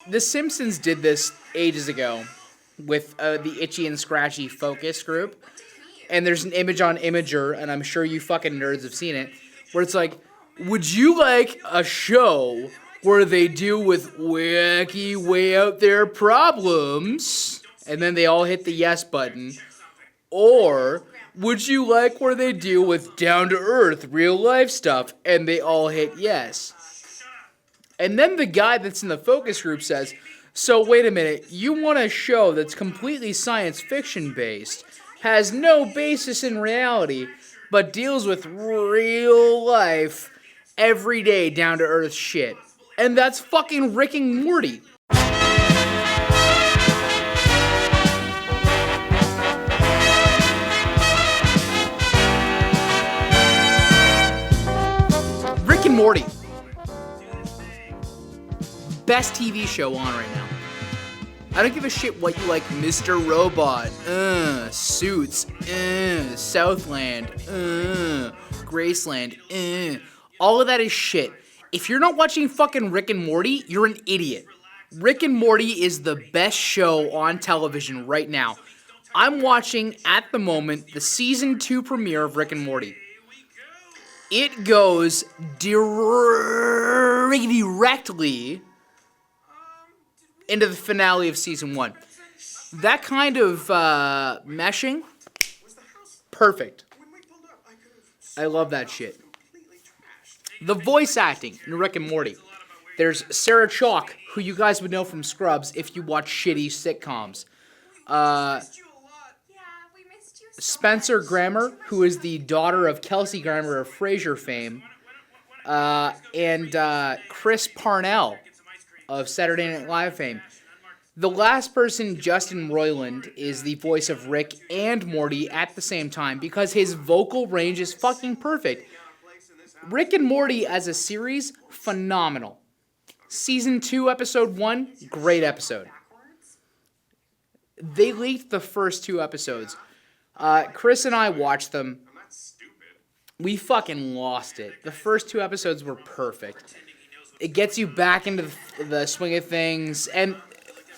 The Simpsons did this ages ago with the Itchy and Scratchy focus group. And there's an image on Imager, and I'm sure you fucking nerds have seen it, where it's like, would you like a show where they deal with wacky, way out there problems? And then they all hit the yes button. Or would you like where they deal with down-to-earth, real-life stuff? And they all hit yes. And then the guy that's in the focus group says, so wait a minute, you want a show that's completely science fiction based, has no basis in reality, but deals with real life, everyday down-to-earth shit. And that's fucking Rick and Morty. Rick and Morty. Best TV show on right now. I don't give a shit what you like, Mr. Robot, Suits, Southland, Graceland, all of that is shit. If you're not watching fucking Rick and Morty, you're an idiot. Rick and Morty is the best show on television right now. I'm watching, at the moment, the Season 2 premiere of Rick and Morty. It goes directly into the finale of Season 1. That kind of meshing, perfect. I love that shit. The voice acting in Rick and Morty. There's Sarah Chalke, who you guys would know from Scrubs if you watch shitty sitcoms. Spencer Grammer, who is the daughter of Kelsey Grammer of Frasier fame. And Chris Parnell of Saturday Night Live fame. The last person, Justin Roiland, is the voice of Rick and Morty at the same time because his vocal range is fucking perfect. Rick and Morty as a series, phenomenal. Season 2, Episode 1, great episode. They leaked the first 2 episodes. Chris and I watched them. We fucking lost it. The first 2 episodes were perfect. It gets you back into the swing of things. And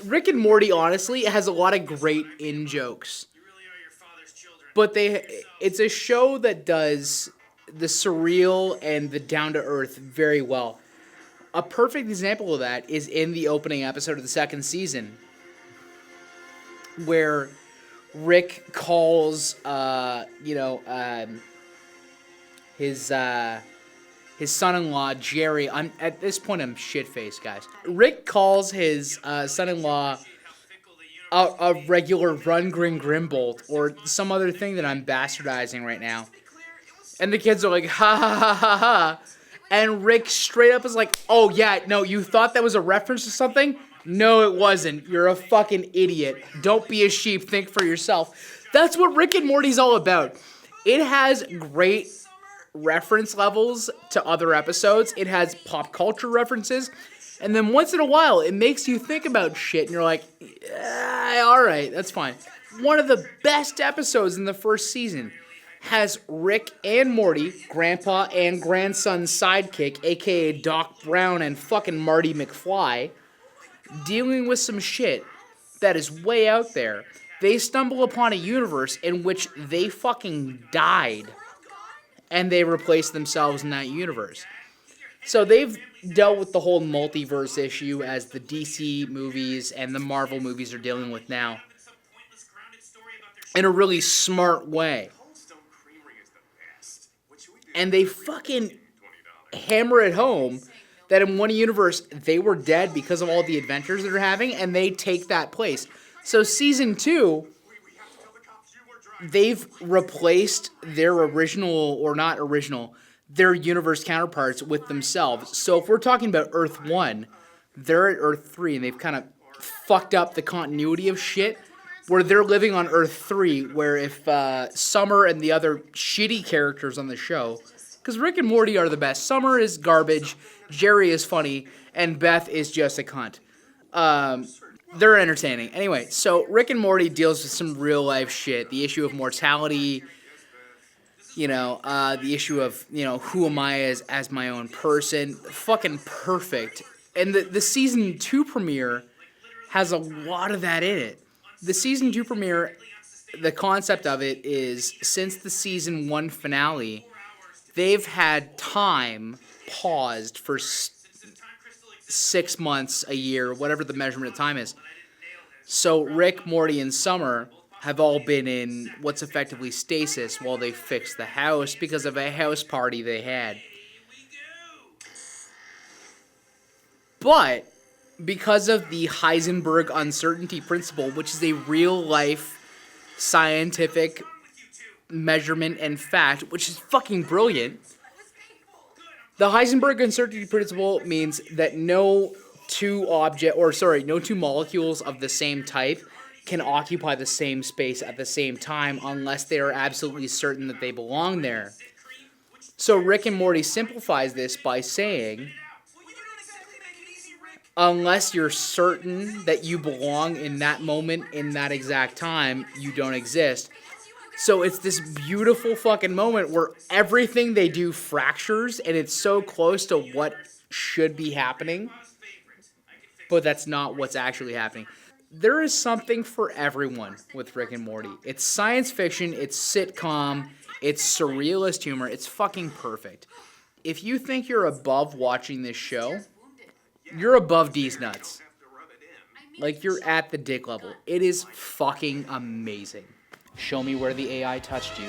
Rick and Morty, honestly, has a lot of great in-jokes. But it's a show that does the surreal and the down-to-earth very well. A perfect example of that is in the opening episode of the second season, where Rick calls, his son-in-law, Jerry. At this point, I'm shit-faced, guys. Rick calls his son-in-law a regular Rundgren Grimbolt or some other thing that I'm bastardizing right now. And the kids are like, ha ha ha ha ha. And Rick straight up is like, oh yeah, no, you thought that was a reference to something? No, it wasn't. You're a fucking idiot. Don't be a sheep. Think for yourself. That's what Rick and Morty's all about. It has great reference levels to other episodes. It has pop culture references. And then once in a while, it makes you think about shit. And you're like, alright, that's fine. One of the best episodes in the first season has Rick and Morty, grandpa and grandson sidekick, aka Doc Brown and fucking Marty McFly, dealing with some shit that is way out there. They stumble upon a universe in which they fucking died. And they replace themselves in that universe. So they've dealt with the whole multiverse issue as the DC movies and the Marvel movies are dealing with now. In a really smart way. And they fucking hammer it home that in one universe they were dead because of all the adventures they're having, and they take that place. So season 2... they've replaced their original, or not original, their universe counterparts with themselves. So if we're talking about Earth 1, they're at Earth 3, and they've kind of fucked up the continuity of shit, where they're living on Earth 3, where if Summer and the other shitty characters on the show, because Rick and Morty are the best. Summer is garbage, Jerry is funny, and Beth is just a cunt. They're entertaining. Anyway, so Rick and Morty deals with some real life shit. The issue of mortality, the issue of, who am I as my own person. Fucking perfect. And the season 2 premiere has a lot of that in it. The season 2 premiere, the concept of it is since the season 1 finale, they've had time paused for 6 months, a year, whatever the measurement of time is. So Rick, Morty, and Summer have all been in what's effectively stasis while they fix the house because of a house party they had. But because of the Heisenberg uncertainty principle, which is a real-life scientific measurement and fact, which is fucking brilliant, the Heisenberg uncertainty principle means that no two molecules of the same type can occupy the same space at the same time unless they are absolutely certain that they belong there. So Rick and Morty simplifies this by saying, unless you're certain that you belong in that moment, in that exact time, you don't exist. So it's this beautiful fucking moment where everything they do fractures, and it's so close to what should be happening, but that's not what's actually happening. There is something for everyone with Rick and Morty. It's science fiction, it's sitcom, it's surrealist humor, it's fucking perfect. If you think you're above watching this show, you're above D's nuts. Like, you're at the dick level. It is fucking amazing. Show me where the AI touched you.